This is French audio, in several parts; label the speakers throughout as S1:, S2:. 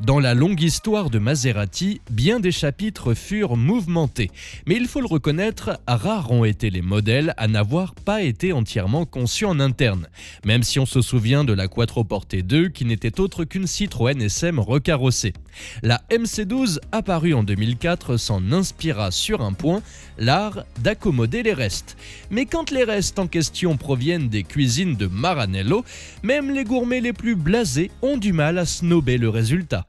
S1: Dans la longue histoire de Maserati, bien des chapitres furent mouvementés, mais il faut le reconnaître, rares ont été les modèles à n'avoir pas été entièrement conçus en interne, même si on se souvient de la Quattroporte 2 qui n'était autre qu'une Citroën SM recarrossée. La MC12 apparue en 2004 s'en inspira sur un point, l'art d'accommoder les restes. Mais quand les restes en question proviennent des cuisines de Maranello, même les gourmets les plus blasés ont du mal à snober le résultat.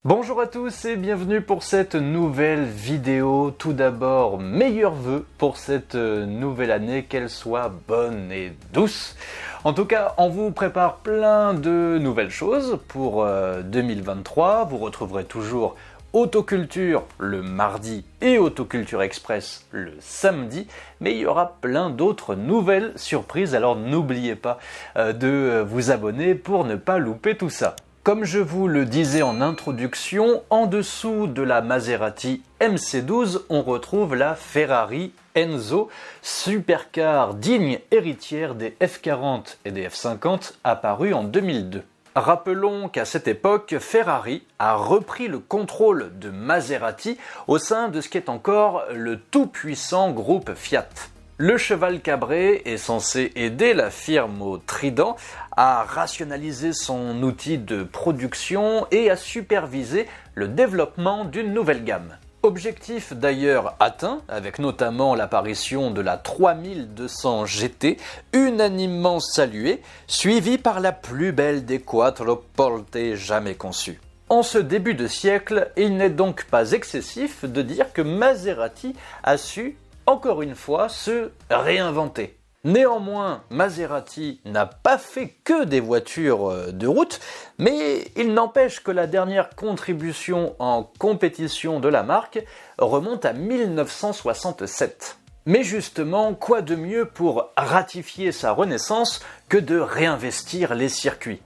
S2: Bonjour à tous et bienvenue pour cette nouvelle vidéo. Tout d'abord, meilleurs vœux pour cette nouvelle année, qu'elle soit bonne et douce. En tout cas, on vous prépare plein de nouvelles choses pour 2023. Vous retrouverez toujours Autoculture le mardi et Autoculture Express le samedi, mais il y aura plein d'autres nouvelles surprises, alors n'oubliez pas de vous abonner pour ne pas louper tout ça. Comme je vous le disais en introduction, en dessous de la Maserati MC12, on retrouve la Ferrari Enzo, supercar digne héritière des F40 et des F50 apparus en 2002. Rappelons qu'à cette époque, Ferrari a repris le contrôle de Maserati au sein de ce qui est encore le tout-puissant groupe Fiat. Le cheval cabré est censé aider la firme au trident à rationaliser son outil de production et à superviser le développement d'une nouvelle gamme. Objectif d'ailleurs atteint, avec notamment l'apparition de la 3200 GT, unanimement saluée, suivie par la plus belle des Quattroporte jamais conçues. En ce début de siècle, il n'est donc pas excessif de dire que Maserati a su encore une fois, se réinventer. Néanmoins, Maserati n'a pas fait que des voitures de route, mais il n'empêche que la dernière contribution en compétition de la marque remonte à 1967. Mais justement, quoi de mieux pour ratifier sa renaissance que de réinvestir les circuits ?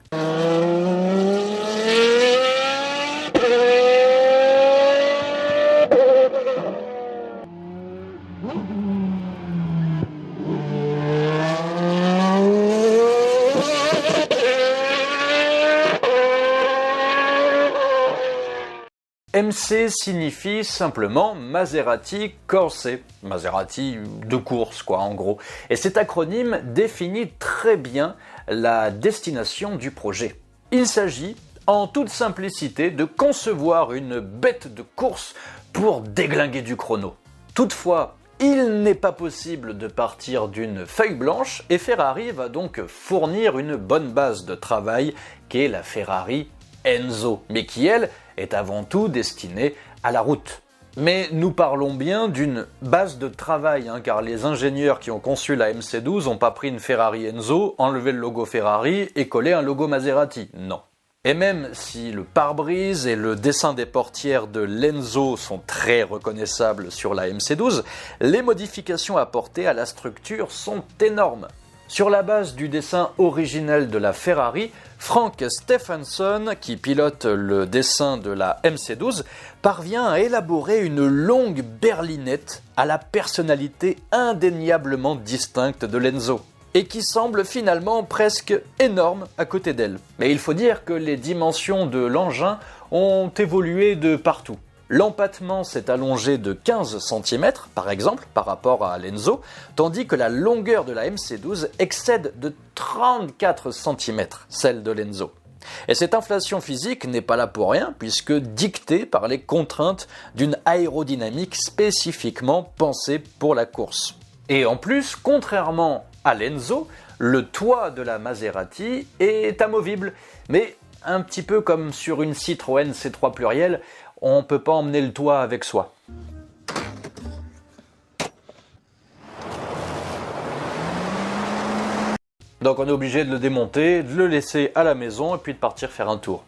S2: MC signifie simplement Maserati Corse, Maserati de course quoi en gros. Et cet acronyme définit très bien la destination du projet. Il s'agit en toute simplicité de concevoir une bête de course pour déglinguer du chrono. Toutefois, il n'est pas possible de partir d'une feuille blanche et Ferrari va donc fournir une bonne base de travail qu'est la Ferrari Enzo, mais qui elle est avant tout destinée à la route. Mais nous parlons bien d'une base de travail, car les ingénieurs qui ont conçu la MC12 n'ont pas pris une Ferrari Enzo, enlevé le logo Ferrari et collé un logo Maserati, non. Et même si le pare-brise et le dessin des portières de l'Enzo sont très reconnaissables sur la MC12, les modifications apportées à la structure sont énormes. Sur la base du dessin originel de la Ferrari, Frank Stephenson, qui pilote le dessin de la MC12, parvient à élaborer une longue berlinette à la personnalité indéniablement distincte de l'Enzo, et qui semble finalement presque énorme à côté d'elle. Mais il faut dire que les dimensions de l'engin ont évolué de partout. L'empattement s'est allongé de 15 cm, par exemple, par rapport à l'Enzo, tandis que la longueur de la MC12 excède de 34 cm, celle de l'Enzo. Et cette inflation physique n'est pas là pour rien, puisque dictée par les contraintes d'une aérodynamique spécifiquement pensée pour la course. Et en plus, contrairement à l'Enzo, le toit de la Maserati est amovible, mais un petit peu comme sur une Citroën C3 pluriel, on ne peut pas emmener le toit avec soi. Donc on est obligé de le démonter, de le laisser à la maison et puis de partir faire un tour.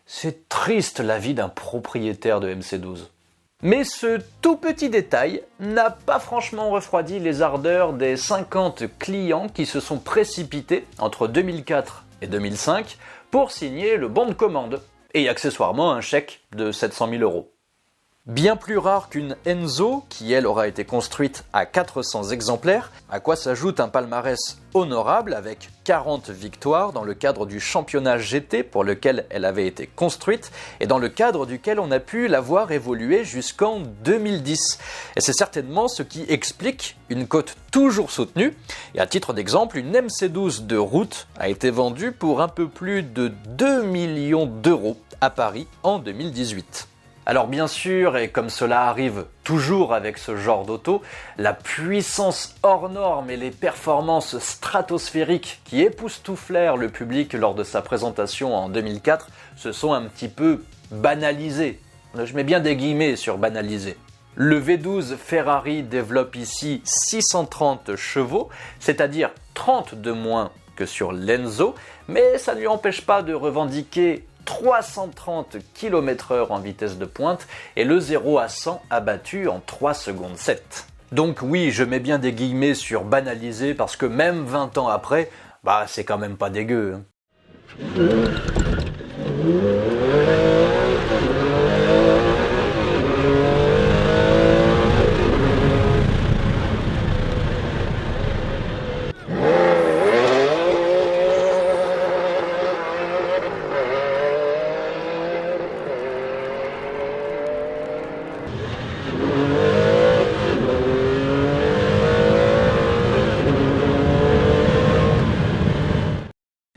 S2: C'est triste la vie d'un propriétaire de MC12. Mais ce tout petit détail n'a pas franchement refroidi les ardeurs des 50 clients qui se sont précipités entre 2004 et 2005 pour signer le bon de commande. et accessoirement un chèque de 700 000 €. Bien plus rare qu'une Enzo, qui elle aura été construite à 400 exemplaires, à quoi s'ajoute un palmarès honorable avec 40 victoires dans le cadre du championnat GT pour lequel elle avait été construite et dans le cadre duquel on a pu la voir évoluer jusqu'en 2010. Et c'est certainement ce qui explique une cote toujours soutenue. Et à titre d'exemple, une MC12 de route a été vendue pour un peu plus de 2 millions d'euros à Paris en 2018. Alors bien sûr, et comme cela arrive toujours avec ce genre d'auto, la puissance hors norme et les performances stratosphériques qui époustouflèrent le public lors de sa présentation en 2004 se sont un petit peu banalisées. Je mets bien des guillemets sur banalisé. Le V12 Ferrari développe ici 630 chevaux, c'est-à-dire 30 de moins que sur l'Enzo, mais ça ne lui empêche pas de revendiquer 330 km/h en vitesse de pointe et le 0 à 100 abattu en 3 secondes 7. Donc oui, je mets bien des guillemets sur banalisé parce que même 20 ans après, c'est quand même pas dégueu.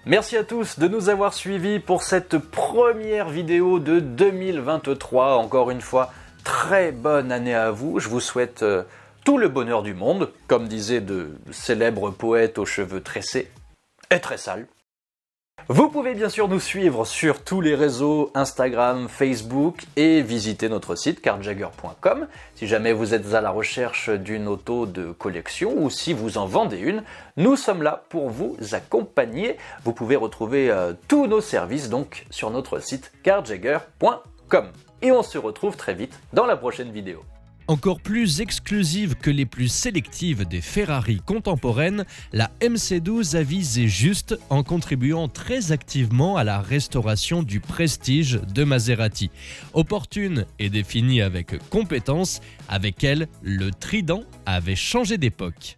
S2: Merci à tous de nous avoir suivis pour cette première vidéo de 2023. Encore une fois, très bonne année à vous. Je vous souhaite tout le bonheur du monde, comme disaient de célèbres poètes aux cheveux tressés et très sales. Vous pouvez bien sûr nous suivre sur tous les réseaux Instagram, Facebook et visiter notre site karjagger.com si jamais vous êtes à la recherche d'une auto de collection ou si vous en vendez une. Nous sommes là pour vous accompagner. Vous pouvez retrouver tous nos services donc sur notre site karjagger.com. Et on se retrouve très vite dans la prochaine vidéo.
S1: Encore plus exclusive que les plus sélectives des Ferrari contemporaines, la MC12 a visé juste en contribuant très activement à la restauration du prestige de Maserati. Opportune et définie avec compétence, avec elle, le Trident avait changé d'époque.